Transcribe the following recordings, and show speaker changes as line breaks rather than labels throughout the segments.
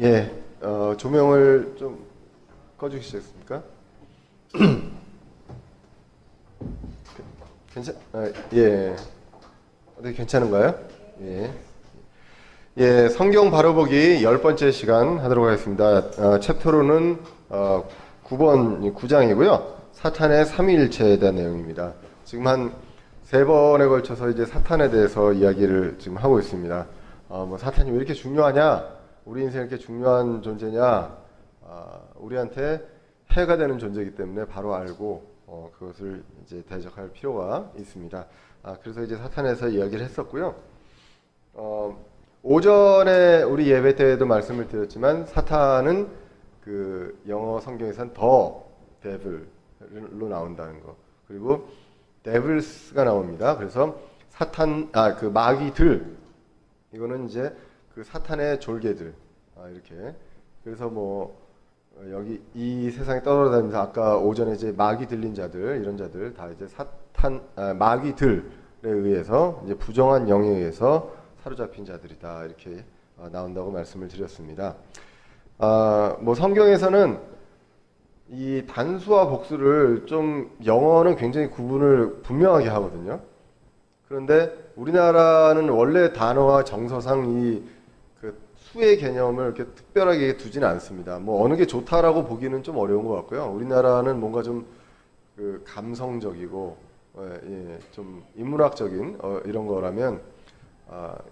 예, 조명을 좀 꺼주시겠습니까? 예, 어떻게 괜찮은가요? 예, 예, 성경 바로보기 10번째 시간 하도록 하겠습니다. 챕터로는 9번, 9장이고요. 사탄의 삼위일체에 대한 내용입니다. 지금 한 3번에 걸쳐서 이제 사탄에 대해서 이야기를 지금 하고 있습니다. 뭐 사탄이 왜 이렇게 중요하냐? 우리 인생에 이렇게 중요한 존재냐? 우리한테 해가 되는 존재이기 때문에 바로 알고 그것을 이제 대적할 필요가 있습니다. 그래서 이제 사탄에서 이야기를 했었고요. 오전에 우리 예배 때에도 말씀을 드렸지만 사탄은 그 영어 성경에서는 더 데블로 나온다는 거. 그리고 데블스가 나옵니다. 그래서 사탄 그 마귀들 이거는 이제 그 사탄의 졸개들 이렇게. 그래서 뭐 여기 이 세상에 떠돌아다니면서 아까 오전에 이제 마귀 들린 자들 이런 자들 다 이제 사탄 마귀들에 의해서 이제 부정한 영에 의해서 사로잡힌 자들이다 이렇게 나온다고 말씀을 드렸습니다. 뭐 성경에서는 이 단수와 복수를 좀 영어는 굉장히 구분을 분명하게 하거든요. 그런데 우리나라는 원래 단어와 정서상 이 그 수의 개념을 이렇게 특별하게 두지는 않습니다. 뭐 어느 게 좋다라고 보기는 좀 어려운 것 같고요. 우리나라는 뭔가 좀 그 감성적이고 좀 인문학적인 이런 거라면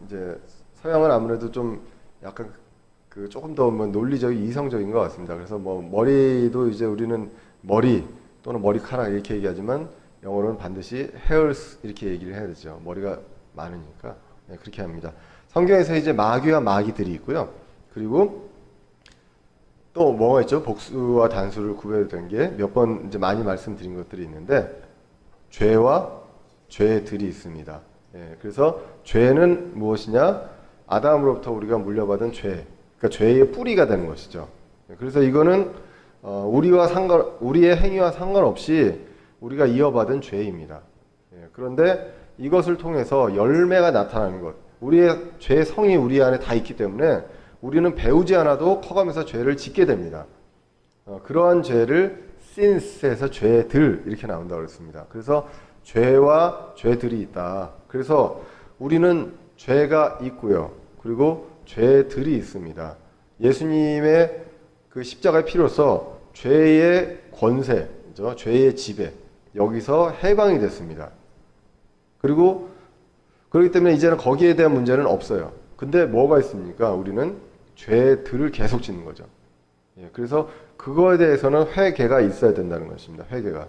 이제 서양은 아무래도 좀 약간 그 조금 더 뭐 논리적인 이성적인 것 같습니다. 그래서 뭐 머리도 이제 우리는 머리 또는 머리카락 이렇게 얘기하지만 영어로는 반드시 hairs 이렇게 얘기를 해야 되죠. 머리가 많으니까 그렇게 합니다. 성경에서 이제 마귀와 마귀들이 있고요. 그리고 또 뭐가 있죠? 복수와 단수를 구별된 게 몇 번 이제 많이 말씀드린 것들이 있는데 죄와 죄들이 있습니다. 그래서 죄는 무엇이냐? 아담으로부터 우리가 물려받은 죄. 그러니까 죄의 뿌리가 되는 것이죠. 그래서 이거는 우리의 행위와 상관없이 우리가 이어받은 죄입니다. 그런데 이것을 통해서 열매가 나타나는 것, 우리의 죄 성이 우리 안에 다 있기 때문에 우리는 배우지 않아도 커가면서 죄를 짓게 됩니다. 그러한 죄를 sins에서 죄들 이렇게 나온다고 그랬습니다. 그래서 죄와 죄들이 있다. 그래서 우리는 죄가 있고요. 그리고 죄들이 있습니다. 예수님의 그 십자가의 피로서 죄의 권세, 죄의 지배, 여기서 해방이 됐습니다. 그리고 그렇기 때문에 이제는 거기에 대한 문제는 없어요. 근데 뭐가 있습니까? 우리는 죄들을 계속 짓는 거죠. 그래서 그거에 대해서는 회개가 있어야 된다는 것입니다. 회개가.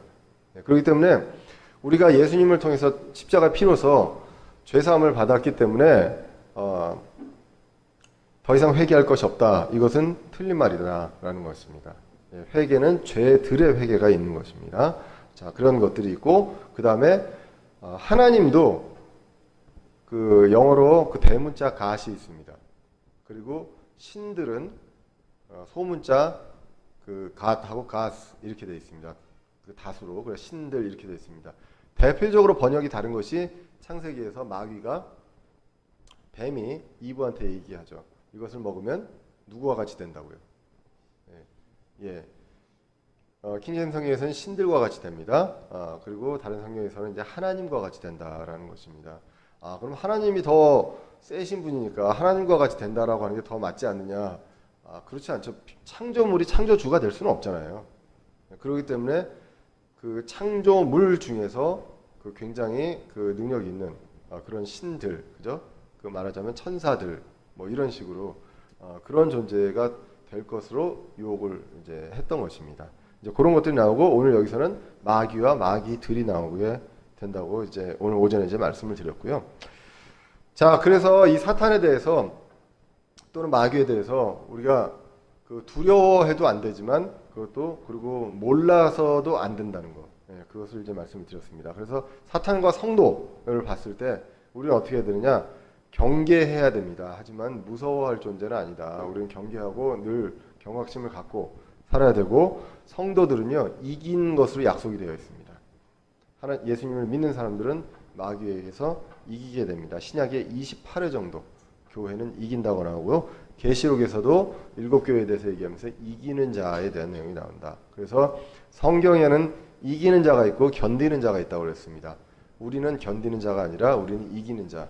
그렇기 때문에 우리가 예수님을 통해서 십자가 피로서 죄사함을 받았기 때문에 더 이상 회개할 것이 없다. 이것은 틀린 말이다라는 것입니다. 회개는 죄들의 회개가 있는 것입니다. 자, 그런 것들이 있고 그 다음에 하나님도 그 영어로 그 대문자 갓이 있습니다. 그리고 신들은 소문자 그 갓하고 갓 이렇게 되어 있습니다. 그 다수로 그래서 신들 이렇게 되어 있습니다. 대표적으로 번역이 다른 것이 창세기에서 마귀가 뱀이 이브한테 얘기하죠. 이것을 먹으면 누구와 같이 된다고요? 킹제임스 성경에서는 신들과 같이 됩니다. 그리고 다른 성경에서는 이제 하나님과 같이 된다라는 것입니다. 그럼 하나님이 더 세신 분이니까 하나님과 같이 된다라고 하는 게 더 맞지 않느냐? 그렇지 않죠. 창조물이 창조주가 될 수는 없잖아요. 그렇기 때문에 그 창조물 중에서 그 굉장히 그 능력 있는 그런 신들, 그죠? 그 말하자면 천사들, 뭐 이런 식으로 그런 존재가 될 것으로 유혹을 이제 했던 것입니다. 이제 그런 것들이 나오고 오늘 여기서는 마귀와 마귀들이 나오게 된다고 이제 오늘 오전에 이제 말씀을 드렸고요. 자, 그래서 이 사탄에 대해서 또는 마귀에 대해서 우리가 그 두려워해도 안 되지만 그것도 그리고 몰라서도 안 된다는 것. 그것을 이제 말씀을 드렸습니다. 그래서 사탄과 성도를 봤을 때 우리는 어떻게 해야 되느냐? 경계해야 됩니다. 하지만 무서워할 존재는 아니다. 우리는 경계하고 늘 경각심을 갖고 살아야 되고 성도들은요 이긴 것으로 약속이 되어 있습니다. 예수님을 믿는 사람들은 마귀에 의해서 이기게 됩니다. 신약에 28회 정도 교회는 이긴다고 나오고요. 계시록에서도 7교회에 대해서 얘기하면서 이기는 자에 대한 내용이 나온다. 그래서 성경에는 이기는 자가 있고 견디는 자가 있다고 그랬습니다. 우리는 견디는 자가 아니라 우리는 이기는 자.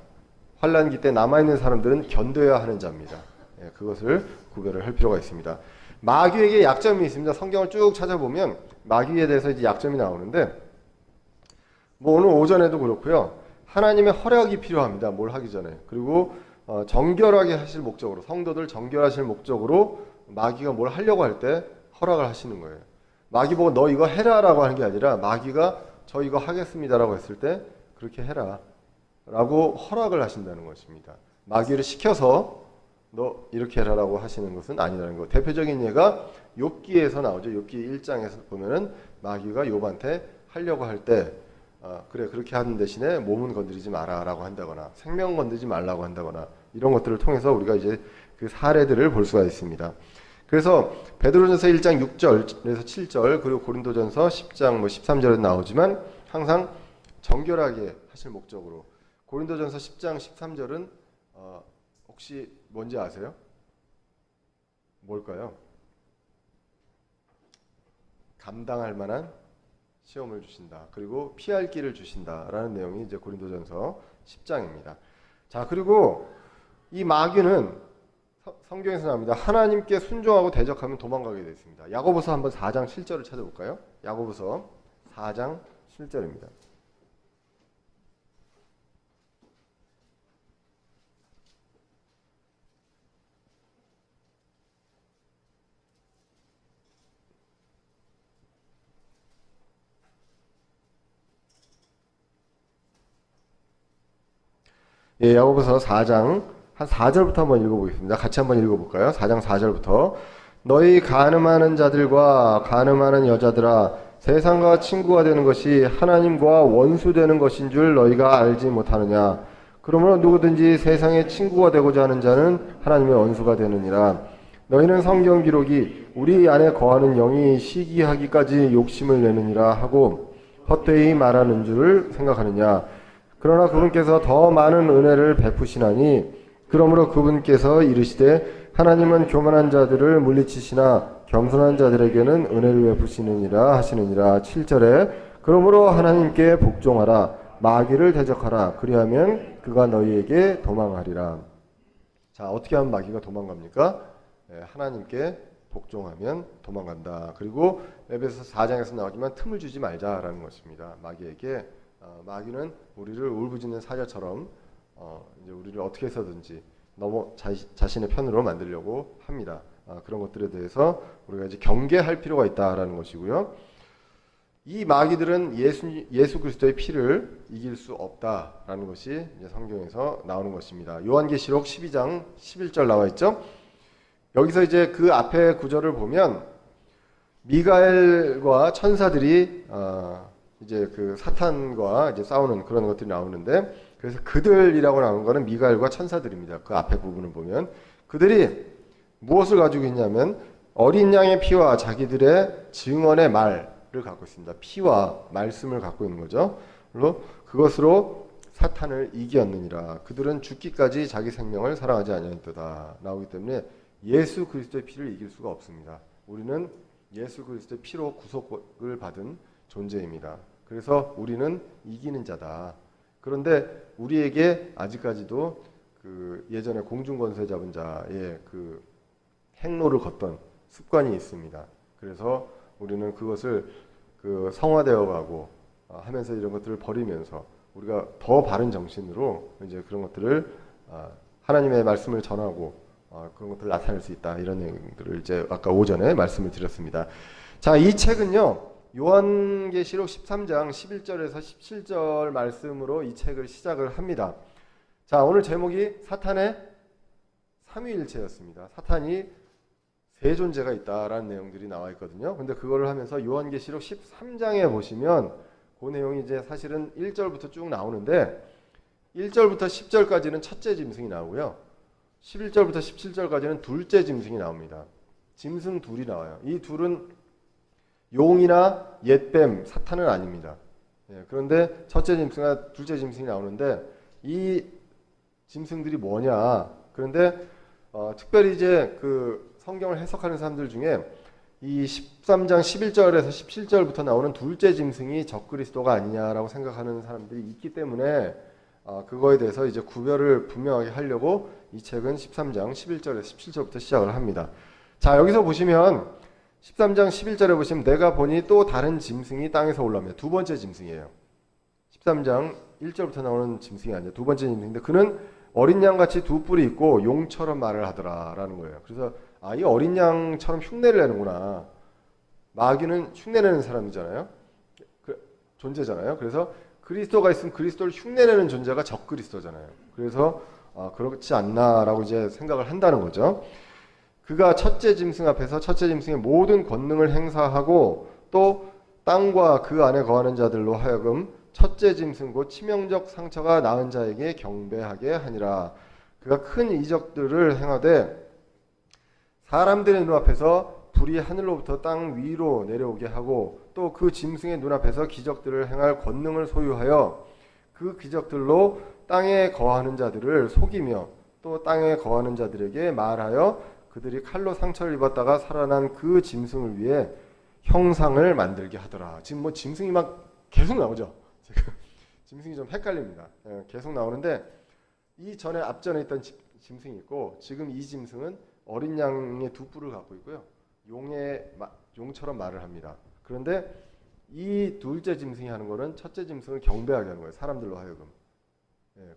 환난기 때 남아있는 사람들은 견뎌야 하는 자입니다. 예, 그것을 구별을 할 필요가 있습니다. 마귀에게 약점이 있습니다. 성경을 쭉 찾아보면 마귀에 대해서 이제 약점이 나오는데, 뭐 오늘 오전에도 그렇고요. 하나님의 허락이 필요합니다. 뭘 하기 전에. 그리고 정결하게 하실 목적으로, 성도들 정결하실 목적으로 마귀가 뭘 하려고 할 때 허락을 하시는 거예요. 마귀 보고 너 이거 해라라고 하는 게 아니라 마귀가 저 이거 하겠습니다라고 했을 때 그렇게 해라 라고 허락을 하신다는 것입니다. 마귀를 시켜서 너 이렇게 해라라고 하시는 것은 아니라는 거. 대표적인 예가 욥기에서 나오죠. 욥기 1장에서 보면은 마귀가 욥한테 하려고 할 때 그래 그렇게 하는 대신에 몸은 건드리지 마라라고 한다거나 생명 건드리지 말라고 한다거나 이런 것들을 통해서 우리가 이제 그 사례들을 볼 수가 있습니다. 그래서 베드로전서 1장 6절에서 7절 그리고 고린도전서 10장 13절에 나오지만 항상 정결하게 하실 목적으로, 고린도전서 10장 13절은 혹시 뭔지 아세요? 뭘까요? 감당할 만한 시험을 주신다. 그리고 피할 길을 주신다라는 내용이 이제 고린도전서 10장입니다. 자, 그리고 이 마귀는 성경에서 나옵니다. 하나님께 순종하고 대적하면 도망가게 되어 있습니다. 야고보서 한번 4장 7절을 찾아볼까요? 야고보서 4장 7절입니다. 예, 야고보서 4장 한 4절부터 한번 읽어보겠습니다. 같이 한번 읽어볼까요? 4장 4절부터 너희 간음하는 자들과 간음하는 여자들아, 세상과 친구가 되는 것이 하나님과 원수되는 것인 줄 너희가 알지 못하느냐. 그러므로 누구든지 세상의 친구가 되고자 하는 자는 하나님의 원수가 되느니라. 너희는 성경 기록이 우리 안에 거하는 영이 시기하기까지 욕심을 내느니라 하고 헛되이 말하는 줄을 생각하느냐. 그러나 그분께서 더 많은 은혜를 베푸시나니 그러므로 그분께서 이르시되 하나님은 교만한 자들을 물리치시나 겸손한 자들에게는 은혜를 베푸시느니라 하시느니라. 7절에 그러므로 하나님께 복종하라. 마귀를 대적하라. 그리하면 그가 너희에게 도망하리라. 자, 어떻게 하면 마귀가 도망갑니까? 하나님께 복종하면 도망간다. 그리고 에베소서 4장에서 나오지만 틈을 주지 말자라는 것입니다. 마귀에게 마귀는 우리를 울부짖는 사자처럼 이제 우리를 어떻게 해서든지 너무 자신의 편으로 만들려고 합니다. 그런 것들에 대해서 우리가 이제 경계할 필요가 있다라는 것이고요. 이 마귀들은 예수 그리스도의 피를 이길 수 없다라는 것이 이제 성경에서 나오는 것입니다. 요한계시록 12장 11절 나와 있죠. 여기서 이제 그 앞에 구절을 보면 미가엘과 천사들이 이제 그 사탄과 이제 싸우는 그런 것들이 나오는데, 그래서 그들이라고 나오는 거는 미가엘과 천사들입니다. 그 앞에 부분을 보면 그들이 무엇을 가지고 있냐면 어린 양의 피와 자기들의 증언의 말을 갖고 있습니다. 피와 말씀을 갖고 있는 거죠. 그것으로 사탄을 이기었느니라. 그들은 죽기까지 자기 생명을 사랑하지 아니하였도다 나오기 때문에 예수 그리스도의 피를 이길 수가 없습니다. 우리는 예수 그리스도의 피로 구속을 받은 존재입니다. 그래서 우리는 이기는 자다. 그런데 우리에게 아직까지도 그 예전에 공중권세 잡은 자의 그 행로를 걷던 습관이 있습니다. 그래서 우리는 그것을 그 성화되어 가고 하면서 이런 것들을 버리면서 우리가 더 바른 정신으로 이제 그런 것들을 하나님의 말씀을 전하고 그런 것들을 나타낼 수 있다. 이런 내용들을 이제 아까 오전에 말씀을 드렸습니다. 자, 이 책은요. 요한계시록 13장 11절에서 17절 말씀으로 이 책을 시작을 합니다. 자, 오늘 제목이 사탄의 삼위일체였습니다. 사탄이 세 존재가 있다라는 내용들이 나와 있거든요. 근데 그거를 하면서 요한계시록 13장에 보시면 그 내용이 이제 사실은 1절부터 쭉 나오는데 1절부터 10절까지는 첫째 짐승이 나오고요. 11절부터 17절까지는 둘째 짐승이 나옵니다. 짐승 둘이 나와요. 이 둘은 용이나 옛뱀, 사탄은 아닙니다. 그런데 첫째 짐승과 둘째 짐승이 나오는데 이 짐승들이 뭐냐? 그런데 특별히 이제 그 성경을 해석하는 사람들 중에 이 13장 11절에서 17절부터 나오는 둘째 짐승이 적그리스도가 아니냐라고 생각하는 사람들이 있기 때문에 그거에 대해서 이제 구별을 분명하게 하려고 이 책은 13장 11절에서 17절부터 시작을 합니다. 자, 여기서 보시면 13장 11절에 보시면 내가 보니 또 다른 짐승이 땅에서 올라옵니다. 두 번째 짐승이에요. 13장 1절부터 나오는 짐승이 아니에요. 두 번째 짐승인데 그는 어린 양같이 두 뿔이 있고 용처럼 말을 하더라라는 거예요. 그래서 이 어린 양처럼 흉내를 내는구나. 마귀는 흉내내는 사람이잖아요. 존재잖아요. 그래서 그리스도가 있으면 그리스도를 흉내내는 존재가 적그리스도잖아요. 그래서 그렇지 않나라고 이제 생각을 한다는 거죠. 그가 첫째 짐승 앞에서 첫째 짐승의 모든 권능을 행사하고 또 땅과 그 안에 거하는 자들로 하여금 첫째 짐승 곧 치명적 상처가 나은 자에게 경배하게 하니라. 그가 큰 이적들을 행하되 사람들의 눈앞에서 불이 하늘로부터 땅 위로 내려오게 하고 또 그 짐승의 눈앞에서 기적들을 행할 권능을 소유하여 그 기적들로 땅에 거하는 자들을 속이며 또 땅에 거하는 자들에게 말하여 그들이 칼로 상처를 입었다가 살아난 그 짐승을 위해 형상을 만들게 하더라. 지금 뭐 짐승이 막 계속 나오죠. 짐승이 좀 헷갈립니다. 계속 나오는데 이 전에 앞전에 있던 짐승이 있고 지금 이 짐승은 어린 양의 두 뿔을 갖고 있고요. 용처럼 말을 합니다. 그런데 이 둘째 짐승이 하는 거는 첫째 짐승을 경배하게 하는 거예요. 사람들로 하여금.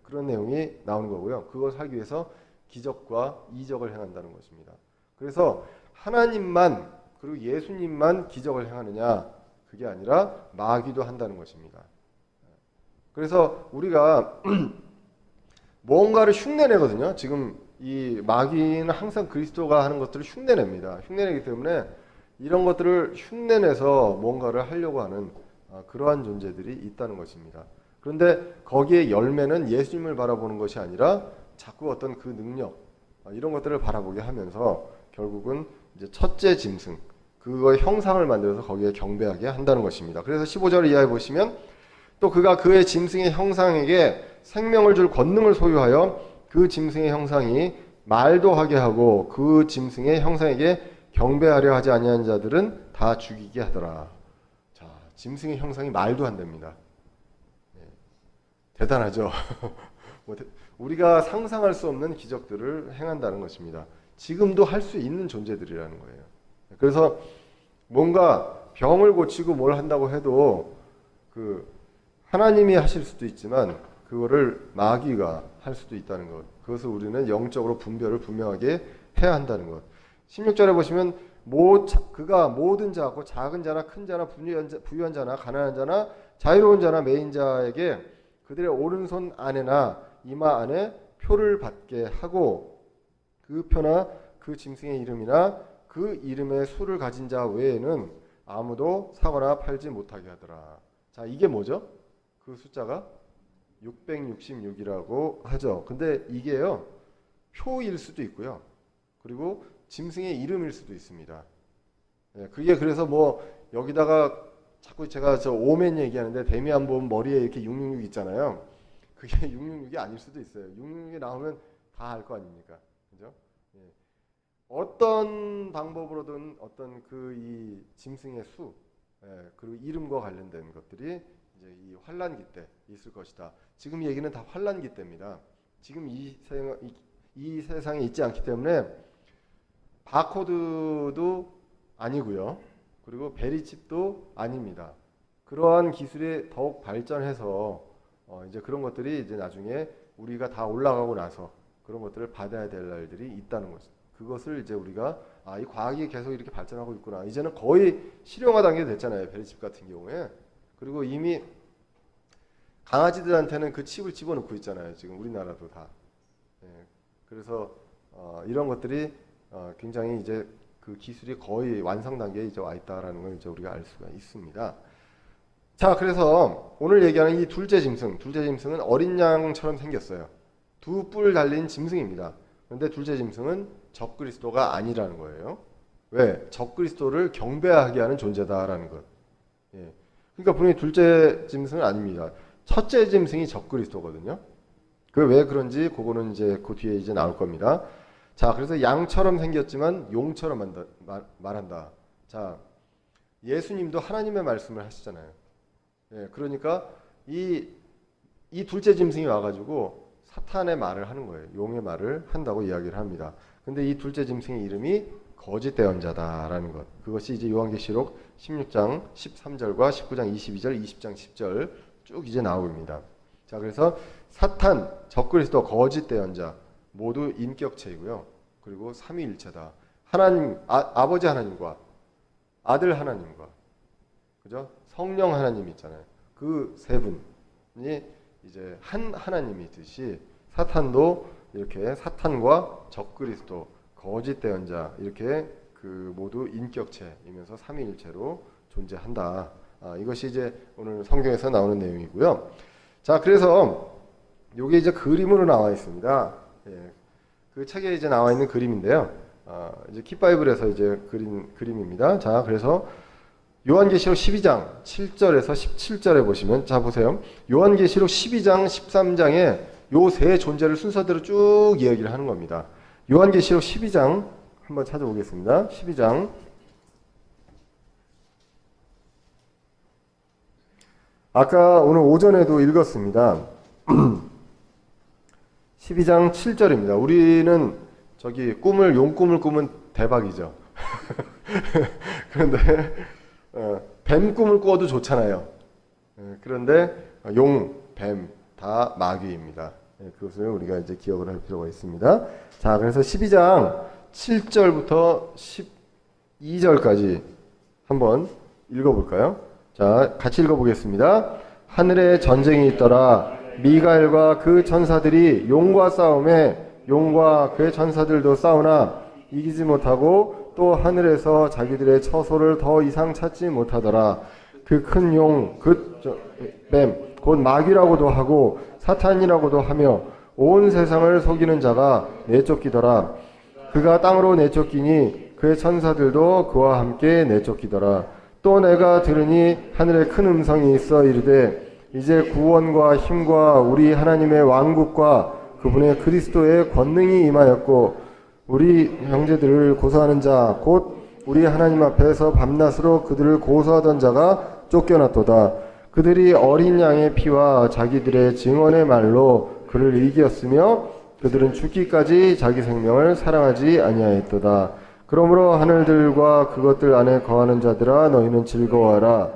그런 내용이 나오는 거고요. 그것을 하기 위해서 기적과 이적을 행한다는 것입니다. 그래서 하나님만 그리고 예수님만 기적을 행하느냐? 그게 아니라 마귀도 한다는 것입니다. 그래서 우리가 뭔가를 흉내내거든요. 지금 이 마귀는 항상 그리스도가 하는 것들을 흉내냅니다. 흉내내기 때문에 이런 것들을 흉내내서 뭔가를 하려고 하는 그러한 존재들이 있다는 것입니다. 그런데 거기에 열매는 예수님을 바라보는 것이 아니라 자꾸 어떤 그 능력 이런 것들을 바라보게 하면서 결국은 이제 첫째 짐승 그거의 형상을 만들어서 거기에 경배하게 한다는 것입니다. 그래서 15절 이하에 보시면 또 그가 그의 짐승의 형상에게 생명을 줄 권능을 소유하여 그 짐승의 형상이 말도 하게 하고 그 짐승의 형상에게 경배하려 하지 아니한 자들은 다 죽이게 하더라. 자, 짐승의 형상이 말도 한답니다. 대단하죠. 우리가 상상할 수 없는 기적들을 행한다는 것입니다. 지금도 할 수 있는 존재들이라는 거예요. 그래서 뭔가 병을 고치고 뭘 한다고 해도 그 하나님이 하실 수도 있지만 그거를 마귀가 할 수도 있다는 것. 그것을 우리는 영적으로 분별을 분명하게 해야 한다는 것. 16절에 보시면 그가 모든 자고 작은 자나 큰 자나 부유한 자나 가난한 자나 자유로운 자나 매인 자에게 그들의 오른손 안에나 이마 안에 표를 받게 하고 그 표나 그 짐승의 이름이나 그 이름의 수를 가진 자 외에는 아무도 사거나 팔지 못하게 하더라. 자, 이게 뭐죠? 그 숫자가 666이라고 하죠. 근데 이게요, 표일 수도 있고요. 그리고 짐승의 이름일 수도 있습니다. 그게 그래서 뭐 여기다가 자꾸 제가 저 오멘 얘기하는데 데미안 본 머리에 이렇게 666 있잖아요. 그게 666이 아닐 수도 있어요. 666이 나오면 다 알 거 아닙니까? 그죠? 어떤 방법으로든 어떤 그 이 짐승의 수 그리고 이름과 관련된 것들이 이제 이 환란기 때 있을 것이다. 지금 얘기는 다 환란기 때입니다. 지금 이 세상에 있지 않기 때문에 바코드도 아니고요. 그리고 베리칩도 아닙니다. 그러한 기술이 더욱 발전해서 이제 그런 것들이 이제 나중에 우리가 다 올라가고 나서 그런 것들을 받아야 될 날들이 있다는 거죠. 그것을 이제 우리가 이 과학이 계속 이렇게 발전하고 있구나. 이제는 거의 실용화 단계 됐잖아요. 베리칩 같은 경우에. 그리고 이미 강아지들한테는 그 칩을 집어넣고 있잖아요. 지금 우리나라도 다. 그래서 이런 것들이 굉장히 이제 그 기술이 거의 완성 단계에 이제 와 있다라는 걸 이제 우리가 알 수가 있습니다. 자, 그래서 오늘 얘기하는 이 둘째 짐승은 어린 양처럼 생겼어요. 두 뿔 달린 짐승입니다. 그런데 둘째 짐승은 적그리스도가 아니라는 거예요. 왜? 적그리스도를 경배하게 하는 존재다라는 것. 그러니까 분명히 둘째 짐승은 아닙니다. 첫째 짐승이 적그리스도거든요. 그 왜 그런지 그거는 이제 그 뒤에 이제 나올 겁니다. 자, 그래서 양처럼 생겼지만 용처럼 말한다. 자, 예수님도 하나님의 말씀을 하시잖아요. 예, 그러니까 이 둘째 짐승이 와가지고 사탄의 말을 하는 거예요. 용의 말을 한다고 이야기를 합니다. 근데 이 둘째 짐승의 이름이 거짓 대언자다라는 것. 그것이 이제 요한계시록 16장 13절과 19장 22절, 20장 10절 쭉 이제 나옵니다. 자, 그래서 사탄, 적그리스도, 거짓 대언자 모두 인격체이고요. 그리고 삼위일체다. 하나님, 아버지 하나님과 아들 하나님과 그죠? 성령 하나님 있잖아요. 그 세 분이 이제 한 하나님이듯이 사탄도 이렇게 사탄과 적그리스도, 거짓 대언자 이렇게 그 모두 인격체이면서 삼위일체로 존재한다. 이것이 이제 오늘 성경에서 나오는 내용이고요. 자, 그래서 이게 이제 그림으로 나와 있습니다. 예, 그 책에 이제 나와 있는 그림인데요. 이제 kit바이블에서 이제 그린 그림입니다. 자, 그래서 요한계시록 12장 7절에서 17절에 보시면, 자 보세요. 요한계시록 12장 13장에 요 세 존재를 순서대로 쭉 이야기를 하는 겁니다. 요한계시록 12장 한번 찾아보겠습니다. 12장 아까 오늘 오전에도 읽었습니다. 12장 7절입니다. 우리는 저기 용꿈을 꾸면 대박이죠. 그런데 뱀 꿈을 꿔도 좋잖아요. 그런데 용, 뱀 다 마귀입니다. 그것을 우리가 이제 기억을 할 필요가 있습니다. 자, 그래서 12장 7절부터 12절까지 한번 읽어볼까요? 자, 같이 읽어보겠습니다. 하늘에 전쟁이 있더라. 미가엘과 그 천사들이 용과 싸움에 용과 그의 천사들도 싸우나 이기지 못하고 또 하늘에서 자기들의 처소를 더 이상 찾지 못하더라. 그 큰 용, 뱀, 곧 마귀라고도 하고 사탄이라고도 하며 온 세상을 속이는 자가 내쫓기더라. 그가 땅으로 내쫓기니 그의 천사들도 그와 함께 내쫓기더라. 또 내가 들으니 하늘에 큰 음성이 있어 이르되 이제 구원과 힘과 우리 하나님의 왕국과 그분의 그리스도의 권능이 임하였고 우리 형제들을 고소하는 자 곧 우리 하나님 앞에서 밤낮으로 그들을 고소하던 자가 쫓겨났도다. 그들이 어린 양의 피와 자기들의 증언의 말로 그를 이겼으며 그들은 죽기까지 자기 생명을 사랑하지 아니하였도다. 그러므로 하늘들과 그것들 안에 거하는 자들아 너희는 즐거워하라.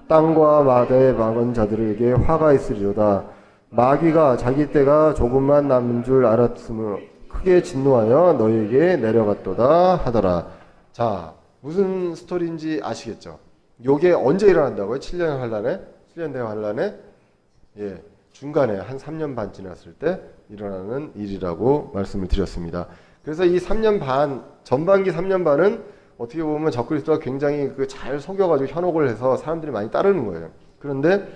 땅과 마대에 막은 자들에게 화가 있으리로다. 마귀가 자기 때가 조금만 남은 줄 알았으므로 크게 진노하여 너희에게 내려갔도다 하더라. 자, 무슨 스토리인지 아시겠죠? 요게 언제 일어난다고요? 7년 환란에? 7년 대 환란에? 예, 중간에 한 3년 반 지났을 때 일어나는 일이라고 말씀을 드렸습니다. 그래서 이 3년 반, 전반기 3년 반은 어떻게 보면 적그리스도가 굉장히 잘 속여가지고 현혹을 해서 사람들이 많이 따르는 거예요. 그런데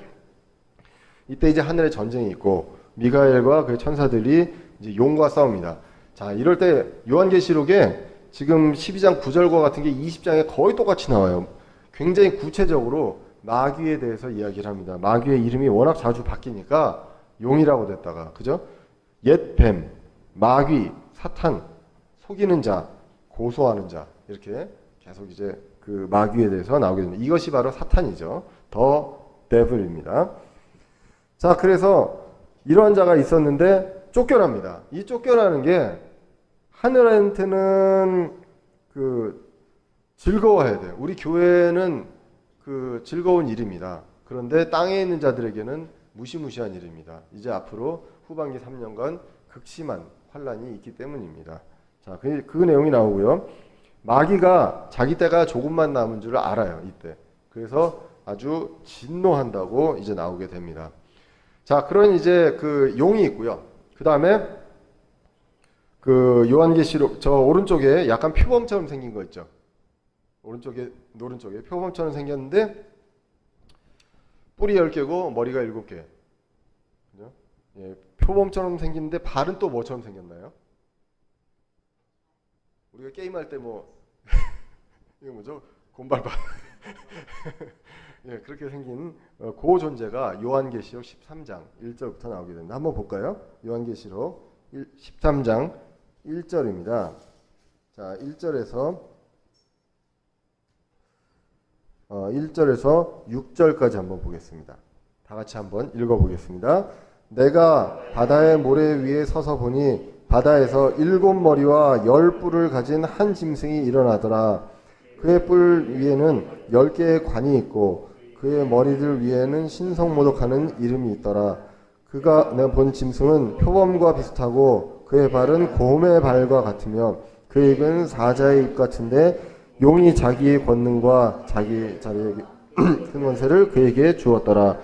이때 이제 하늘에 전쟁이 있고 미가엘과 그의 천사들이 이제 용과 싸웁니다. 자, 이럴 때 요한계시록에 지금 12장 9절과 같은 게 20장에 거의 똑같이 나와요. 굉장히 구체적으로 마귀에 대해서 이야기를 합니다. 마귀의 이름이 워낙 자주 바뀌니까 용이라고 됐다가, 그죠? 옛 뱀, 마귀, 사탄, 속이는 자, 고소하는 자, 이렇게 계속 이제 그 마귀에 대해서 나오게 됩니다. 이것이 바로 사탄이죠. 더 데블입니다. 자, 그래서 이러한 자가 있었는데 쫓겨납니다. 이 쫓겨나는 게 하늘한테는 즐거워해야 돼요. 우리 교회는 즐거운 일입니다. 그런데 땅에 있는 자들에게는 무시무시한 일입니다. 이제 앞으로 후반기 3년간 극심한 환란이 있기 때문입니다. 자, 그 내용이 나오고요. 마귀가 자기 때가 조금만 남은 줄 알아요, 이때. 그래서 아주 진노한다고 이제 나오게 됩니다. 자, 그런 이제 용이 있고요. 그 다음에 요한계시록 저 오른쪽에 약간 표범처럼 생긴 거 있죠. 오른쪽에 표범처럼 생겼는데 뿌리 10개고 머리가 7개. 그죠? 예, 표범처럼 생긴데 발은 또 뭐처럼 생겼나요? 우리가 게임할 때 이거 뭐죠? 곰발발. 예, 그렇게 생긴 그 존재가 요한계시록 13장 1절부터 나오게 됩니다. 한번 볼까요? 요한계시록 13장 1절입니다. 자, 1절에서 6절까지 한번 보겠습니다. 다 같이 한번 읽어보겠습니다. 내가 바다의 모래 위에 서서 보니 바다에서 7머리와 10뿔을 가진 한 짐승이 일어나더라. 그의 뿔 위에는 10개의 관이 있고 그의 머리들 위에는 신성모독하는 이름이 있더라. 그가 내가 본 짐승은 표범과 비슷하고 그의 발은 곰의 발과 같으며 그의 입은 사자의 입 같은데 용이 자기의 권능과 자기의 큰 권세를 그에게 주었더라.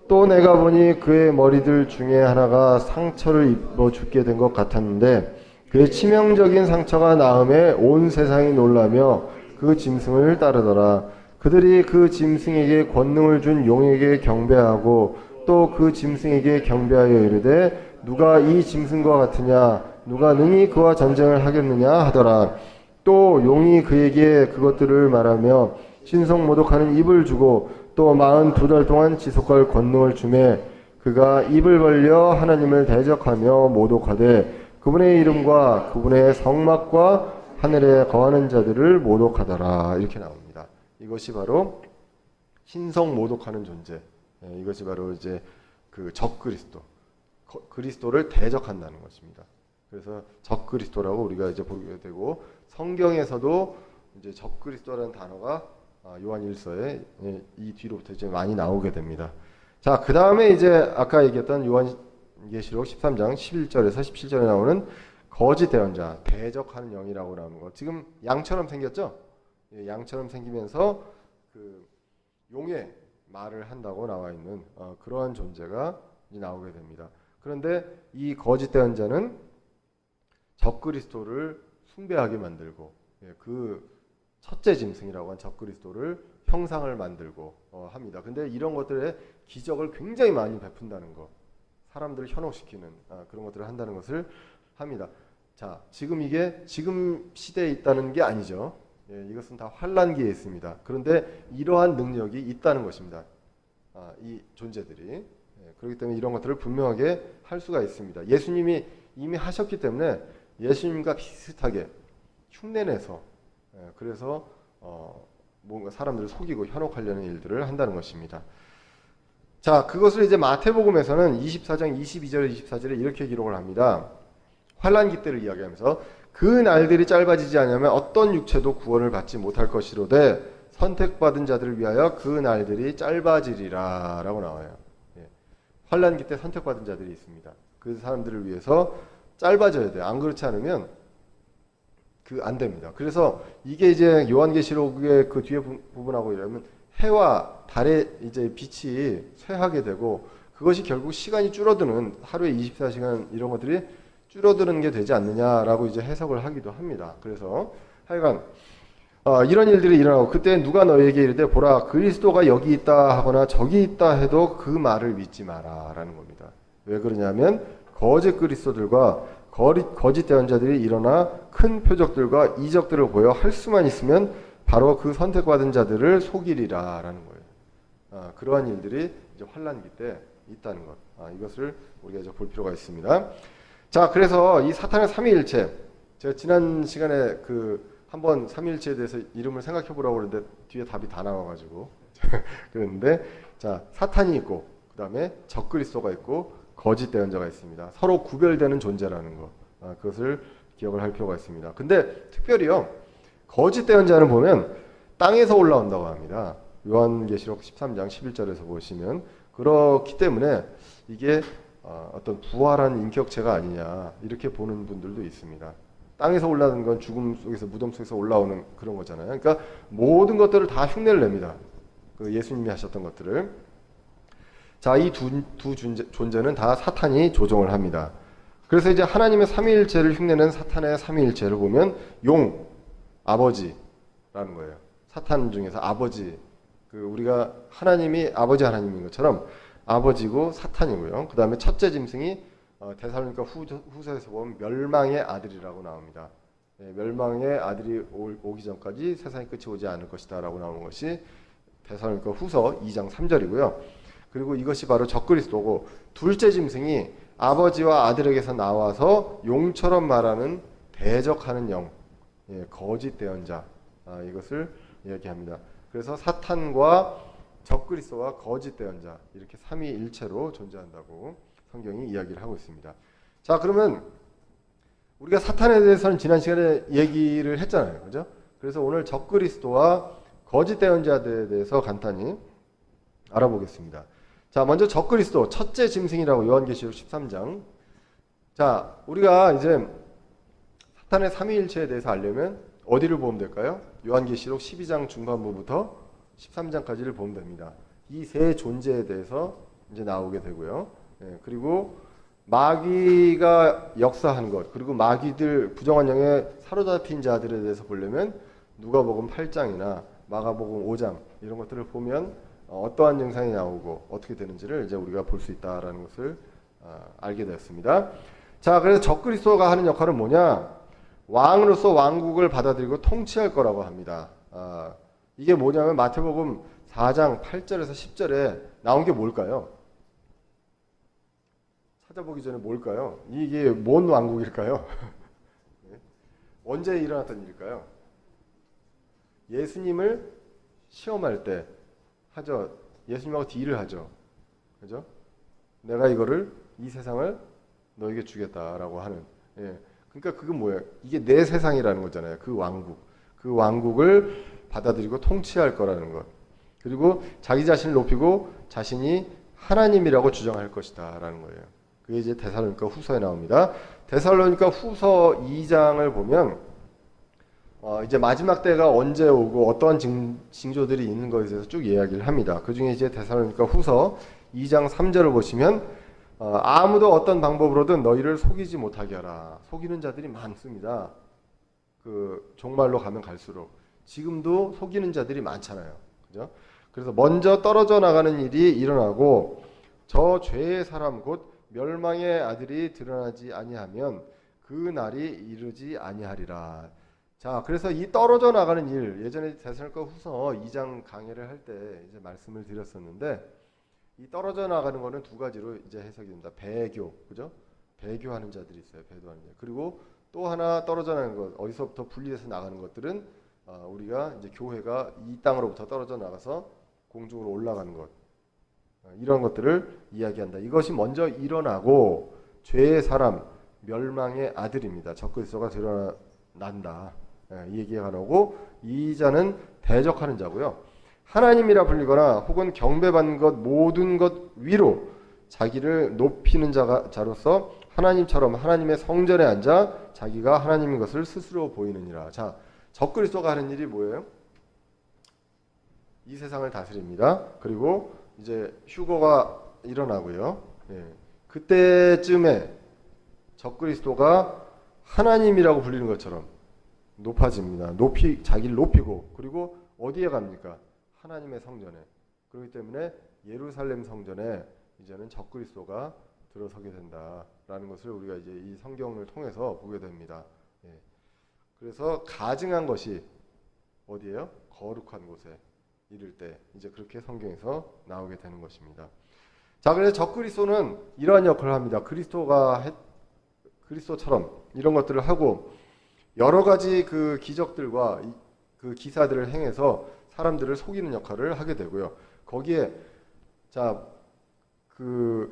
또 내가 보니 그의 머리들 중에 하나가 상처를 입어 죽게 된 것 같았는데 그의 치명적인 상처가 나음에 온 세상이 놀라며 그 짐승을 따르더라. 그들이 그 짐승에게 권능을 준 용에게 경배하고 또 그 짐승에게 경배하여 이르되 누가 이 짐승과 같으냐 누가 능히 그와 전쟁을 하겠느냐 하더라. 또 용이 그에게 그것들을 말하며 신성모독하는 입을 주고 또 42달 동안 지속할 권능을 주매 그가 입을 벌려 하나님을 대적하며 모독하되 그분의 이름과 그분의 성막과 하늘에 거하는 자들을 모독하더라. 이렇게 나옵니다. 이것이 바로 신성 모독하는 존재. 이것이 바로 이제 그 적그리스도, 그리스도를 대적한다는 것입니다. 그래서 적그리스도라고 우리가 이제 보게 되고 성경에서도 이제 적그리스도라는 단어가 요한일서에 이 뒤로부터 이제 많이 나오게 됩니다. 자, 그 다음에 이제 아까 얘기했던 요한계시록 13장 11절에서 17절에 나오는 거짓 대언자, 대적하는 영이라고 나오는 거. 지금 양처럼 생겼죠? 양처럼 생기면서 그 용의 말을 한다고 나와 있는 그러한 존재가 이제 나오게 됩니다. 그런데 이 거짓 대언자는 적그리스도를 숭배하게 만들고 그 첫째 짐승이라고 한 적그리스도를 형상을 만들고 합니다. 근데 이런 것들의 기적을 굉장히 많이 베푼다는 거, 사람들을 현혹시키는 그런 것들을 한다는 것을 합니다. 자, 지금 이게 지금 시대에 있다는 게 아니죠. 이것은 다 환란기에 있습니다. 그런데 이러한 능력이 있다는 것입니다. 이 존재들이. 그렇기 때문에 이런 것들을 분명하게 할 수가 있습니다. 예수님이 이미 하셨기 때문에 예수님과 비슷하게 흉내내서 그래서 뭔가 사람들을 속이고 현혹하려는 일들을 한다는 것입니다. 자, 그것을 이제 마태복음에서는 24장 22절 24절에 이렇게 기록을 합니다. 환란기 때를 이야기하면서 그 날들이 짧아지지 않으면 어떤 육체도 구원을 받지 못할 것이로되 선택받은 자들을 위하여 그 날들이 짧아지리라 라고 나와요. 환란기 때 선택받은 자들이 있습니다. 그 사람들을 위해서 짧아져야 돼요. 안 그렇지 않으면 안 됩니다. 그래서 이게 이제 요한계시록의 그 뒤에 부분하고 이러면 해와 달의 이제 빛이 쇠하게 되고 그것이 결국 시간이 줄어드는 하루에 24시간 이런 것들이 줄어드는 게 되지 않느냐라고 이제 해석을 하기도 합니다. 그래서 하여간 이런 일들이 일어나고 그때 누가 너에게 이르되 보라 그리스도가 여기 있다 하거나 저기 있다 해도 그 말을 믿지 마라라는 겁니다. 왜 그러냐면 거짓 그리스도들과 거짓 대언자들이 일어나 큰 표적들과 이적들을 보여 할 수만 있으면 바로 그 선택받은 자들을 속이리라라는 거예요. 그러한 일들이 이제 환란기 때 있다는 것. 이것을 우리가 이제 볼 필요가 있습니다. 자, 그래서 이 사탄의 삼위일체, 제가 지난 시간에 한번 삼위일체에 대해서 이름을 생각해 보라고 그랬는데 뒤에 답이 다 나와가지고 그랬는데, 자, 사탄이 있고 그 다음에 적그리스도가 있고 거짓 대언자가 있습니다. 서로 구별되는 존재라는 거, 그것을 기억을 할 필요가 있습니다. 근데 특별히요, 거짓 대언자는 보면 땅에서 올라온다고 합니다. 요한계시록 13장 11절에서 보시면 그렇기 때문에 이게 어떤 부활한 인격체가 아니냐 이렇게 보는 분들도 있습니다. 땅에서 올라오는 건 죽음 속에서 무덤 속에서 올라오는 그런 거잖아요. 그러니까 모든 것들을 다 흉내를 냅니다. 그 예수님이 하셨던 것들을. 자, 이 두 존재는 다 사탄이 조종을 합니다. 그래서 이제 하나님의 삼위일체를 흉내낸 사탄의 삼위일체를 보면 용, 아버지라는 거예요. 사탄 중에서 아버지, 우리가 하나님이 아버지 하나님인 것처럼 아버지고 사탄이고요. 그 다음에 첫째 짐승이 데살로니가 후서에서 보면 멸망의 아들이라고 나옵니다. 멸망의 아들이 오기 전까지 세상의 끝이 오지 않을 것이다 라고 나오는 것이 데살로니가 후서 2장 3절이고요. 그리고 이것이 바로 적그리스도고, 둘째 짐승이 아버지와 아들에게서 나와서 용처럼 말하는 대적하는 영, 거짓 대언자, 이것을 이야기합니다. 그래서 사탄과 적그리스도와 거짓 대언자, 이렇게 삼위일체로 존재한다고 성경이 이야기를 하고 있습니다. 자, 그러면 우리가 사탄에 대해서는 지난 시간에 얘기를 했잖아요, 그죠? 그래서 오늘 적그리스도와 거짓 대언자들에 대해서 간단히 알아보겠습니다. 자, 먼저 적그리스도, 첫째 짐승이라고 요한계시록 13장. 자, 우리가 이제 사탄의 삼위일체에 대해서 알려면 어디를 보면 될까요? 요한계시록 12장 중반부부터 13장까지를 보면 됩니다. 이 세 존재에 대해서 이제 나오게 되고요. 그리고 마귀가 역사한 것, 그리고 마귀들, 부정한 영에 사로잡힌 자들에 대해서 보려면 누가복음 8장이나 마가복음 5장 이런 것들을 보면 어떠한 증상이 나오고 어떻게 되는지를 이제 우리가 볼 수 있다라는 것을 알게 되었습니다. 자, 그래서 적그리스도가 하는 역할은 뭐냐? 왕으로서 왕국을 받아들이고 통치할 거라고 합니다. 이게 뭐냐면 마태복음 4장 8절에서 10절에 나온 게 뭘까요? 찾아보기 전에 뭘까요? 이게 뭔 왕국일까요? 언제 일어났던 일일까요? 예수님을 시험할 때 하죠. 예수님하고 딜을 하죠. 그죠? 내가 이거를, 이 세상을 너에게 주겠다라고 하는. 그러니까 그건 뭐예요? 이게 내 세상이라는 거잖아요. 그 왕국. 그 왕국을 받아들이고 통치할 거라는 것. 그리고 자기 자신을 높이고 자신이 하나님이라고 주장할 것이다 라는 거예요. 그게 이제 데살로니가 후서에 나옵니다. 데살로니가 후서 2장을 보면 이제 마지막 때가 언제 오고 어떠한 징조들이 있는 것에 대해서 쭉 이야기를 합니다. 그 중에 이제 데살로니가 후서 2장 3절을 보시면 아무도 어떤 방법으로든 너희를 속이지 못하게 하라. 속이는 자들이 많습니다. 그 종말로 가면 갈수록 지금도 속이는 자들이 많잖아요. 그죠? 그래서 먼저 떨어져 나가는 일이 일어나고 저 죄의 사람 곧 멸망의 아들이 드러나지 아니하면 그 날이 이르지 아니하리라. 자, 그래서 이 떨어져 나가는 일, 예전에 데살로니가 후서 2장 강해를 할 때 이제 말씀을 드렸었는데, 이 떨어져 나가는 거는 두 가지로 이제 해석이 됩니다. 배교, 그죠? 배교하는 자들이 있어요. 배도하는 자. 그리고 또 하나 떨어져 나가는 것, 어디서부터 분리돼서 나가는 것들은 우리가 이제 교회가 이 땅으로부터 떨어져 나가서 공중으로 올라가는 것, 이런 것들을 이야기한다. 이것이 먼저 일어나고 죄의 사람, 멸망의 아들입니다. 적그리스도가 드러난다. 이 얘기가 나오고, 이 자는 대적하는 자고요. 하나님이라 불리거나 혹은 경배받는 것 모든 것 위로 자기를 높이는 자로서 하나님처럼 하나님의 성전에 앉아 자기가 하나님인 것을 스스로 보이느니라. 자, 적그리스도가 하는 일이 뭐예요? 이 세상을 다스립니다. 그리고 이제 휴거가 일어나고요. 그때쯤에 적그리스도가 하나님이라고 불리는 것처럼 높아집니다. 자기를 높이고, 그리고 어디에 갑니까? 하나님의 성전에. 그렇기 때문에 예루살렘 성전에 이제는 적그리스도가 들어서게 된다라는 것을 우리가 이제 이 성경을 통해서 보게 됩니다. 그래서 가증한 것이 어디예요? 거룩한 곳에 이를 때 이제 그렇게 성경에서 나오게 되는 것입니다. 자, 그래서 적그리스도는 이러한 역할을 합니다. 그리스도처럼 이런 것들을 하고 여러 가지 그 기적들과 그 기사들을 행해서 사람들을 속이는 역할을 하게 되고요. 거기에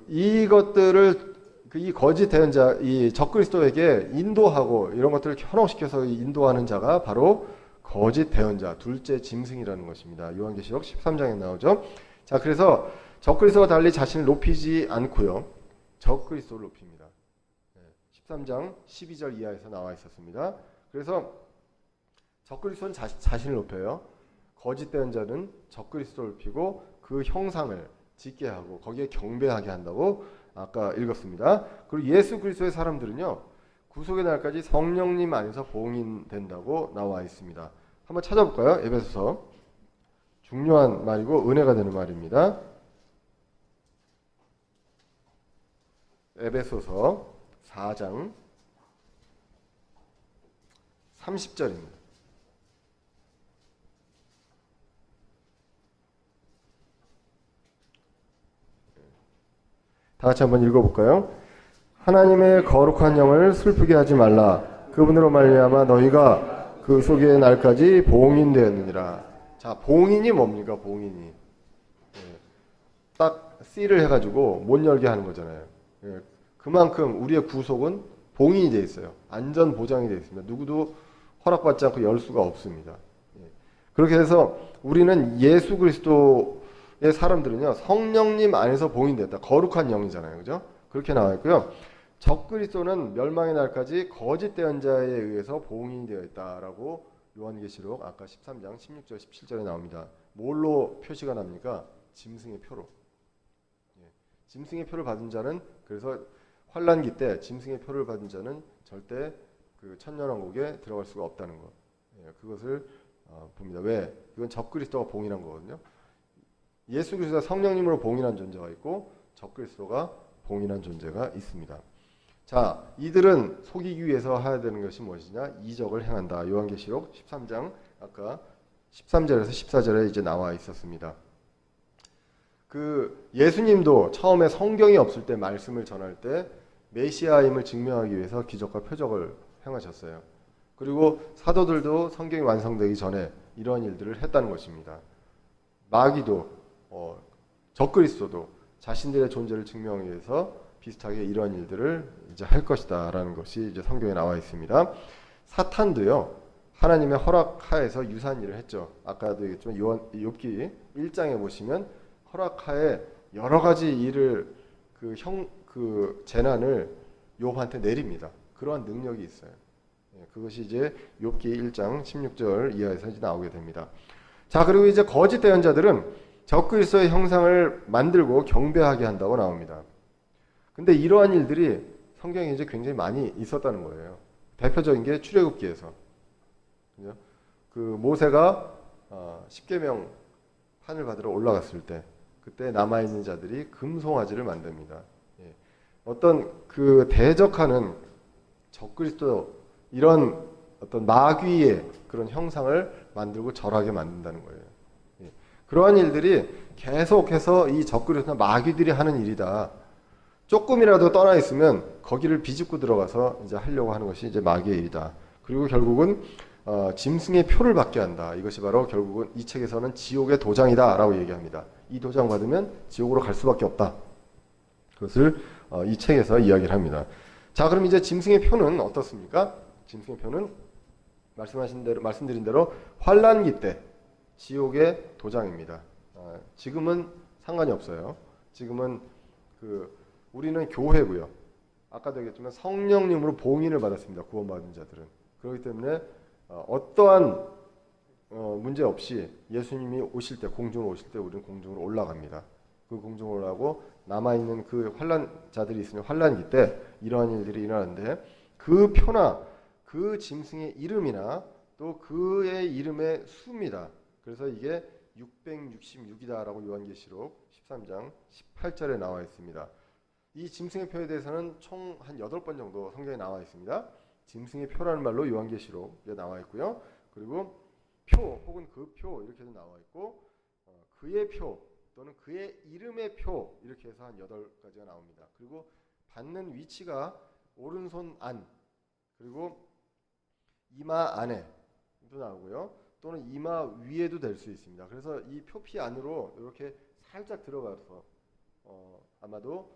이것들을 이 거짓 대언자, 이 적그리스도에게 인도하고 이런 것들을 현혹시켜서 인도하는 자가 바로 거짓 대언자, 둘째 짐승이라는 것입니다. 요한계시록 13장에 나오죠. 자, 그래서 적그리스도와 달리 자신을 높이지 않고요. 적그리스도를 높입니다. 13장 12절 이하에서 나와 있었습니다. 그래서 적그리스도는 자신을 높여요. 거짓 대언자는 적그리스도를 높이고 그 형상을 짓게 하고 거기에 경배하게 한다고 아까 읽었습니다. 그리고 예수 그리스도의 사람들은요, 구속의 날까지 성령님 안에서 봉인된다고 나와 있습니다. 한번 찾아볼까요? 에베소서. 중요한 말이고 은혜가 되는 말입니다. 에베소서 4장 30절입니다. 다 같이 한번 읽어볼까요? 하나님의 거룩한 영을 슬프게 하지 말라. 그분으로 말미암아 너희가 그 속의 날까지 봉인되었느니라. 자, 봉인이 뭡니까? 봉인이. 딱 C를 해가지고 못 열게 하는 거잖아요. 그만큼 우리의 구속은 봉인이 되어 있어요. 안전 보장이 되어 있습니다. 누구도 허락받지 않고 열 수가 없습니다. 그렇게 해서 우리는 예수 그리스도의 사람들은요, 성령님 안에서 봉인됐다. 거룩한 영이잖아요. 그죠? 그렇게 나와 있고요. 적그리스도는 멸망의 날까지 거짓 대언자에 의해서 봉인이 되어 있다라고 요한계시록 아까 13장 16절 17절에 나옵니다. 뭘로 표시가 납니까? 짐승의 표로. 짐승의 표를 받은 자는, 그래서 환란기 때 짐승의 표를 받은 자는 절대 그 천년왕국에 들어갈 수가 없다는 것. 그것을 봅니다. 왜? 이건 적그리스도가 봉인한 거거든요. 예수 그리스도가 성령님으로 봉인한 존재가 있고 적그리스도가 봉인한 존재가 있습니다. 자, 이들은 속이기 위해서 해야 되는 것이 무엇이냐? 이적을 행한다. 요한계시록 13장 아까 13절에서 14절에 이제 나와 있었습니다. 그 예수님도 처음에 성경이 없을 때 말씀을 전할 때 메시아임을 증명하기 위해서 기적과 표적을 행하셨어요. 그리고 사도들도 성경이 완성되기 전에 이러한 일들을 했다는 것입니다. 마귀도 적그리스도도 자신들의 존재를 증명하기 위해서 비슷하게 이러한 일들을 이제 할 것이다라는 것이 이제 성경에 나와 있습니다. 사탄도요, 하나님의 허락하에서 유사한 일을 했죠. 아까도 얘기했지만 욥기 1장에 보시면 허락하에 여러 가지 일을 그 재난을 욥한테 내립니다. 그러한 능력이 있어요. 그것이 이제 욥기 1장 16절 이하에서 이제 나오게 됩니다. 자, 그리고 이제 거짓 대언자들은 적그리스도의 형상을 만들고 경배하게 한다고 나옵니다. 근데 이러한 일들이 성경에 이제 굉장히 많이 있었다는 거예요. 대표적인 게 출애굽기에서, 그 모세가 십계명 판을 받으러 올라갔을 때, 그때 남아 있는 자들이 금송아지를 만듭니다. 어떤 그 대적하는 적그리스도 이런 어떤 마귀의 그런 형상을 만들고 절하게 만든다는 거예요. 그러한 일들이 계속해서 이 적그리스도나 마귀들이 하는 일이다. 조금이라도 떠나 있으면 거기를 비집고 들어가서 이제 하려고 하는 것이 이제 마귀의 일이다. 그리고 결국은 짐승의 표를 받게 한다. 이것이 바로 결국은 이 책에서는 지옥의 도장이다라고 얘기합니다. 이 도장 받으면 지옥으로 갈 수밖에 없다. 그것을 이 책에서 이야기를 합니다. 자, 그럼 이제 짐승의 표는 어떻습니까? 짐승의 표는 말씀드린 대로 환란기 때 지옥의 도장입니다. 지금은 상관이 없어요. 지금은 우리는 교회고요. 아까도 얘기했지만 성령님으로 봉인을 받았습니다. 구원받은 자들은. 그렇기 때문에 어떠한 문제 없이 예수님이 오실 때, 공중으로 오실 때 우리는 공중으로 올라갑니다. 그 공중으로 올라가고 남아있는 그 환란자들이 있으면 환란기 때 이러한 일들이 일어나는데, 그 표나 그 짐승의 이름이나 또 그의 이름의 수입니다. 그래서 이게 666이다라고 요한계시록 13장 18절에 나와 있습니다. 이 짐승의 표에 대해서는 총 한 8번 정도 성경에 나와 있습니다. 짐승의 표라는 말로 요한계시록에 나와 있고요. 그리고 표 혹은 그 표 이렇게도 나와 있고, 그의 표 또는 그의 이름의 표 이렇게 해서 한 8가지가 나옵니다. 그리고 받는 위치가 오른손 안, 그리고 이마 안에도 나오고요. 또는 이마 위에도 될 수 있습니다. 그래서 이 표피 안으로 이렇게 살짝 들어가서 아마도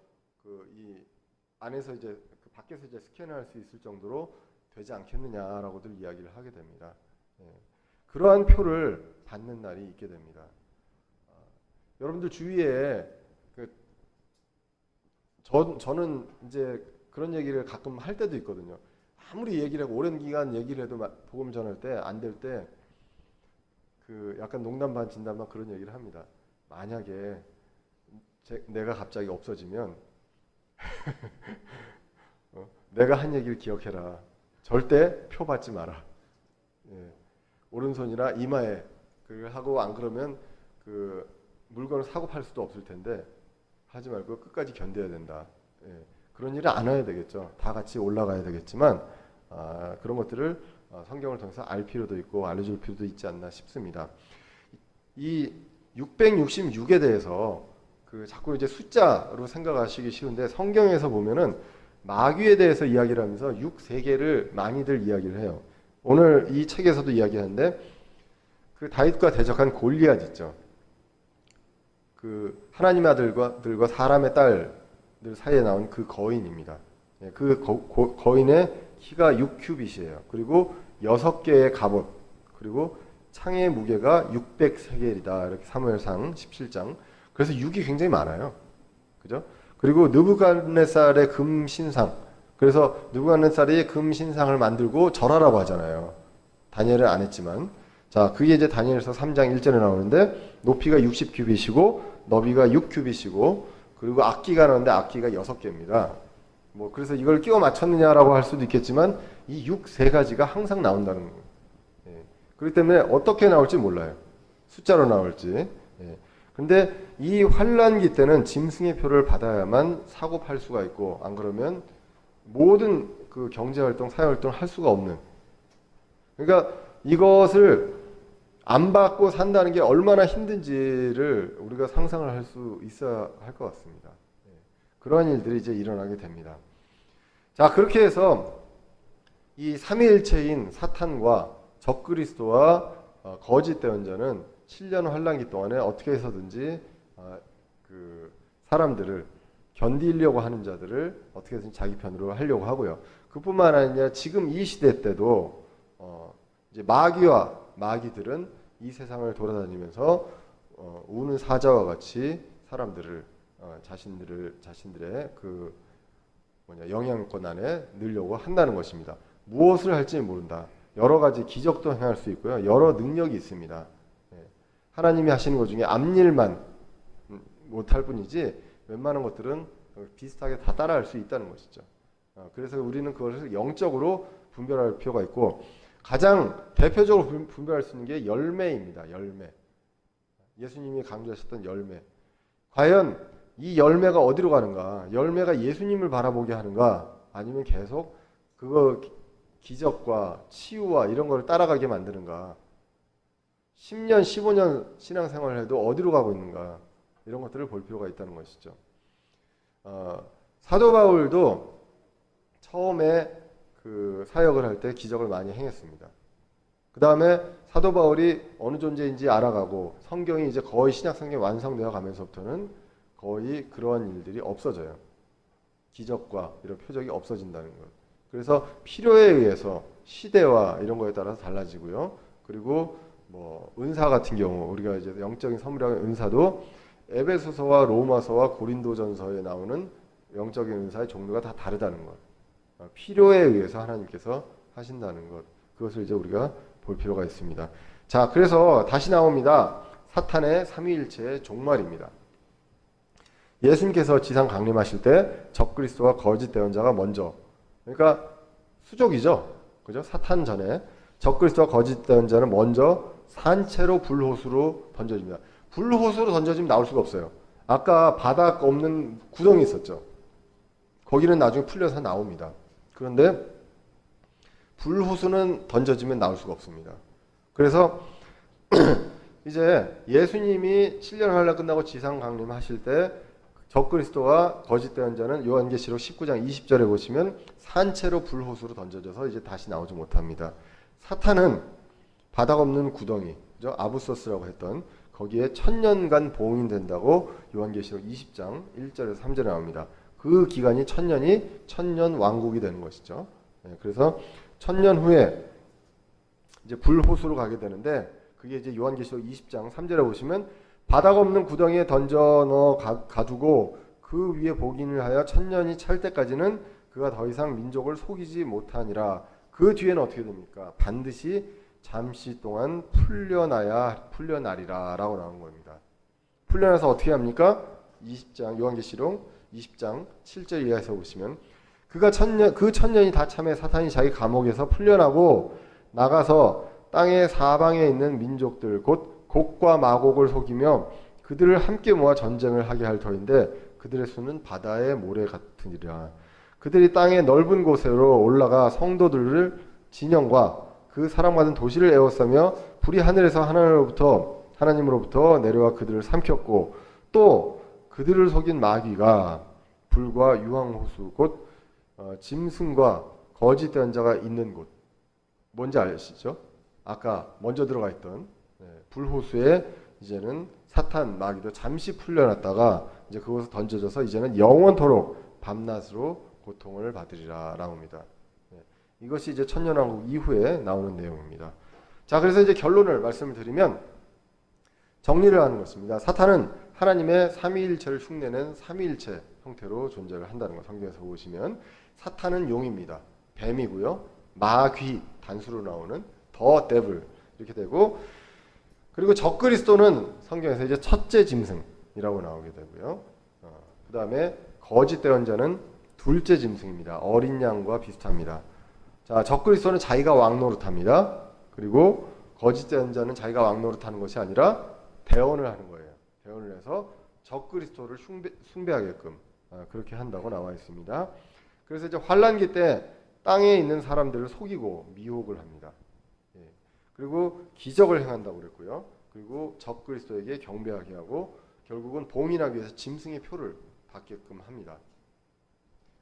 이 안에서 이제 그 밖에서 이제 스캔할 수 있을 정도로 되지 않겠느냐라고들 이야기를 하게 됩니다. 그러한 표를 받는 날이 있게 됩니다. 여러분들 주위에 저는 이제 그런 얘기를 가끔 할 때도 있거든요. 아무리 얘기를 하고 오랜 기간 얘기를 해도 복음 전할 때 안 될 때 약간 농담 반 진담 반 그런 얘기를 합니다. 만약에 내가 갑자기 없어지면 내가 한 얘기를 기억해라. 절대 표 받지 마라. 오른손이나 이마에 하고, 안 그러면 물건을 사고 팔 수도 없을 텐데 하지 말고 끝까지 견뎌야 된다. 그런 일을 안 해야 되겠죠. 다 같이 올라가야 되겠지만 그런 것들을 성경을 통해서 알 필요도 있고 알려줄 필요도 있지 않나 싶습니다. 이 666에 대해서 그 자꾸 이제 숫자로 생각하시기 쉬운데 성경에서 보면은 마귀에 대해서 이야기를 하면서 육세계를 많이들 이야기를 해요. 오늘 이 책에서도 이야기하는데 그 다윗과 대적한 골리앗 있죠. 그 하나님의 아들과 사람의 딸들 사이에 나온 그 거인입니다. 그 거인의 키가 6큐빗이에요. 그리고 6개의 갑옷, 그리고 창의 무게가 600세겔이다. 이렇게 사무엘상 17장. 그래서 6이 굉장히 많아요. 그죠? 그리고 느부갓네살의 금 신상. 그래서 느부갓네살이 금 신상을 만들고 절하라고 하잖아요. 다니엘은 안 했지만. 자, 그게 이제 다니엘서 3장 1절에 나오는데 높이가 60큐빗이고 너비가 6큐빗이고 그리고 악기가 나오는데 악기가 6개입니다. 뭐 그래서 이걸 끼워 맞췄느냐라고 할 수도 있겠지만 이 6세 가지가 항상 나온다는 거예요. 예. 그렇기 때문에 어떻게 나올지 몰라요. 숫자로 나올지. 예. 근데 이 환란기 때는 짐승의 표를 받아야만 사고 팔 수가 있고 안 그러면 모든 그 경제활동, 사회활동을 할 수가 없는. 그러니까 이것을 안 받고 산다는 게 얼마나 힘든지를 우리가 상상을 할 수 있어야 할 것 같습니다. 그러한 일들이 이제 일어나게 됩니다. 자, 그렇게 해서 이 삼위일체인 사탄과 적그리스도와 거짓 대언자는 7년 환란기 동안에 어떻게 해서든지 그 사람들을 견디려고 하는 자들을 어떻게 해서든 자기 편으로 하려고 하고요. 그뿐만 아니라 지금 이 시대 때도 이제 마귀와 마귀들은 이 세상을 돌아다니면서 우는 사자와 같이 사람들을 자신들의 그 영향권 안에 넣으려고 한다는 것입니다. 무엇을 할지 모른다. 여러 가지 기적도 행할 수 있고요. 여러 능력이 있습니다. 하나님이 하시는 것 중에 앞일만 못할 뿐이지 웬만한 것들은 비슷하게 다 따라할 수 있다는 것이죠. 그래서 우리는 그것을 영적으로 분별할 필요가 있고 가장 대표적으로 분별할 수 있는 게 열매입니다. 열매. 예수님이 강조하셨던 열매. 과연 이 열매가 어디로 가는가? 열매가 예수님을 바라보게 하는가? 아니면 계속 그거 기적과 치유와 이런 거를 따라가게 만드는가? 10년, 15년 신앙생활을 해도 어디로 가고 있는가? 이런 것들을 볼 필요가 있다는 것이죠. 사도 바울도 처음에 그 사역을 할 때 기적을 많이 행했습니다. 그 다음에 사도 바울이 어느 존재인지 알아가고 성경이 이제 거의 신약 성경이 완성되어 가면서부터는 거의 그러한 일들이 없어져요. 기적과 이런 표적이 없어진다는 것. 그래서 필요에 의해서 시대와 이런 거에 따라서 달라지고요. 그리고 뭐 은사 같은 경우 우리가 이제 영적인 선물이라는 은사도 에베소서와 로마서와 고린도전서에 나오는 영적인 은사의 종류가 다 다르다는 것. 필요에 의해서 하나님께서 하신다는 것. 그것을 이제 우리가 볼 필요가 있습니다. 자, 그래서 다시 나옵니다. 사탄의 삼위일체의 종말입니다. 예수님께서 지상 강림하실 때 적그리스도와 거짓 대언자가 먼저, 그러니까 수족이죠. 그죠? 사탄 전에 적그리스도와 거짓 대언자는 먼저 산채로 불호수로 던져집니다. 불호수로 던져지면 나올 수가 없어요. 아까 바닥 없는 구덩이 있었죠. 거기는 나중에 풀려서 나옵니다. 그런데 불호수는 던져지면 나올 수가 없습니다. 그래서 이제 예수님이 7년 환란 끝나고 지상 강림하실 때 적그리스도와 거짓 대언자는 요한계시록 19장 20절에 보시면 산채로 불호수로 던져져서 이제 다시 나오지 못합니다. 사탄은 바닥 없는 구덩이, 그죠? 아부소스라고 했던 거기에 1000년간 봉인된다고 요한계시록 20장 1절에서 3절에 나옵니다. 그 기간이 1000년이 1000년 왕국이 되는 것이죠. 그래서 1000년 후에 이제 불호수로 가게 되는데 그게 이제 요한계시록 20장 3절에 보시면 바닥 없는 구덩이에 던져 넣어 가두고 그 위에 복인을 하여 1000년이 찰 때까지는 그가 더 이상 민족을 속이지 못하니라. 그 뒤에는 어떻게 됩니까? 반드시 잠시 동안 풀려나리라 라고 나온 겁니다. 풀려나서 어떻게 합니까? 20장 요한계시록 20장 7절 이하에서 보시면 그가 그 1000년이 다 참에 사탄이 자기 감옥에서 풀려나고 나가서 땅의 사방에 있는 민족들 곧 곡과 마곡을 속이며 그들을 함께 모아 전쟁을 하게 할 터인데 그들의 수는 바다의 모래 같으니라. 그들이 땅의 넓은 곳으로 올라가 성도들을 진영과 그 사랑받은 도시를 에워싸며 불이 하늘에서 하나님으로부터 내려와 그들을 삼켰고 또 그들을 속인 마귀가 불과 유황호수 곧 짐승과 거짓 대언자가 있는 곳 뭔지 아시죠? 아까 먼저 들어가 있던 불호수에 이제는 사탄 마귀도 잠시 풀려났다가 이제 그곳에 던져져서 이제는 영원토록 밤낮으로 고통을 받으리라 라고 합니다. 이것이 이제 천년왕국 이후에 나오는 내용입니다. 자, 그래서 이제 결론을 말씀을 드리면 정리를 하는 것입니다. 사탄은 하나님의 삼위일체를 흉내낸 삼위일체 형태로 존재를 한다는 거 성경에서 보시면 사탄은 용입니다. 뱀이고요. 마귀 단수로 나오는 더 데블 이렇게 되고 그리고 적그리스도는 성경에서 이제 첫째 짐승이라고 나오게 되고요. 그 다음에 거짓 대언자는 둘째 짐승입니다. 어린 양과 비슷합니다. 자, 적그리스도는 자기가 왕 노릇합니다. 그리고 거짓 대언자는 자기가 왕 노릇하는 것이 아니라 대언을 하는 거예요. 대언을 해서 적그리스도를 숭배하게끔 그렇게 한다고 나와 있습니다. 그래서 이제 환란기 때 땅에 있는 사람들을 속이고 미혹을 합니다. 그리고 기적을 행한다고 그랬고요. 그리고 적그리스도에게 경배하게 하고 결국은 봉인하기 위해서 짐승의 표를 받게끔 합니다.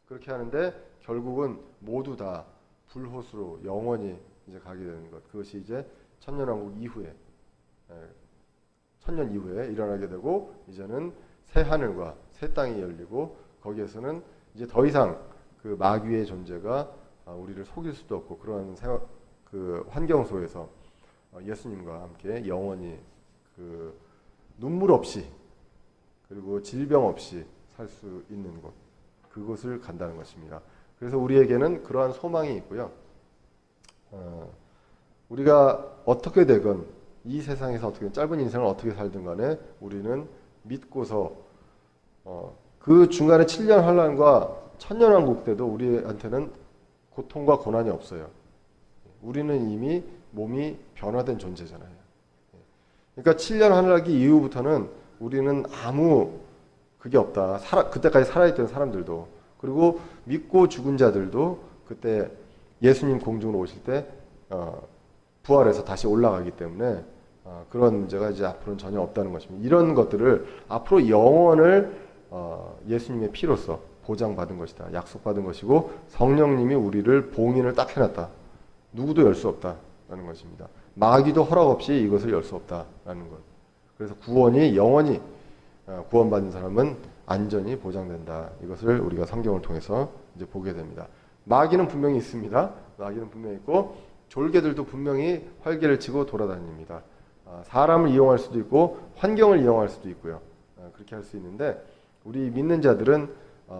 그렇게 하는데 결국은 모두 다 불호수로 영원히 이제 가게 되는 것. 그것이 이제 천년왕국 이후에 천년 이후에 일어나게 되고 이제는 새 하늘과 새 땅이 열리고 거기에서는 이제 더 이상 그 마귀의 존재가 우리를 속일 수도 없고 그러한 그 환경 속에서 예수님과 함께 영원히 그 눈물 없이 그리고 질병 없이 살 수 있는 곳 그곳을 간다는 것입니다. 그래서 우리에게는 그러한 소망이 있고요. 우리가 어떻게 되건 이 세상에서 어떻게 짧은 인생을 어떻게 살든 간에 우리는 믿고서 그 중간에 7년 환란과 천년왕국 때도 우리한테는 고통과 고난이 없어요. 우리는 이미 몸이 변화된 존재잖아요. 그러니까 7년 환란기 이후부터는 우리는 아무 그게 없다. 그때까지 살아있던 사람들도 그리고 믿고 죽은 자들도 그때 예수님 공중으로 오실 때 부활해서 다시 올라가기 때문에 그런 문제가 이제 앞으로는 전혀 없다는 것입니다. 이런 것들을 앞으로 영원을 예수님의 피로서 보장받은 것이다. 약속받은 것이고 성령님이 우리를 봉인을 딱 해놨다. 누구도 열 수 없다라는 것입니다. 마귀도 허락 없이 이것을 열 수 없다라는 것. 그래서 구원이 영원히 구원받은 사람은 안전이 보장된다. 이것을 우리가 성경을 통해서 이제 보게 됩니다. 마귀는 분명히 있습니다. 마귀는 분명히 있고 졸개들도 분명히 활개를 치고 돌아다닙니다. 사람을 이용할 수도 있고 환경을 이용할 수도 있고요. 그렇게 할 수 있는데 우리 믿는 자들은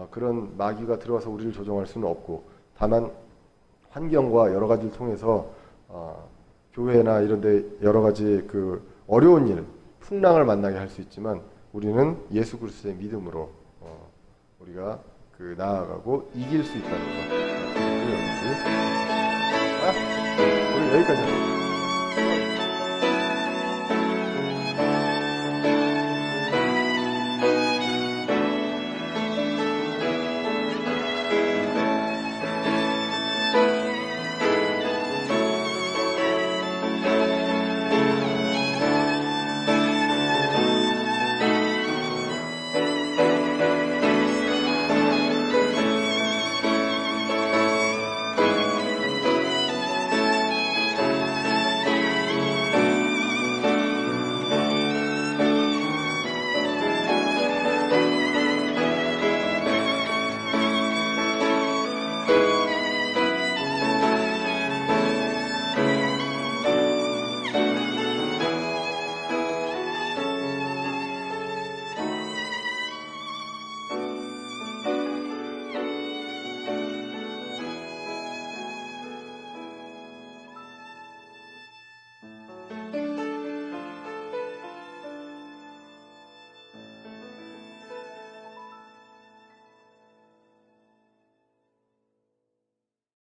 그런 마귀가 들어와서 우리를 조종할 수는 없고 다만 환경과 여러 가지를 통해서 교회나 이런 데 여러 가지 그 어려운 일, 풍랑을 만나게 할 수 있지만 우리는 예수 그리스도의 믿음으로 우리가 그 나아가고 이길 수 있다는 것. 오늘 여기까지.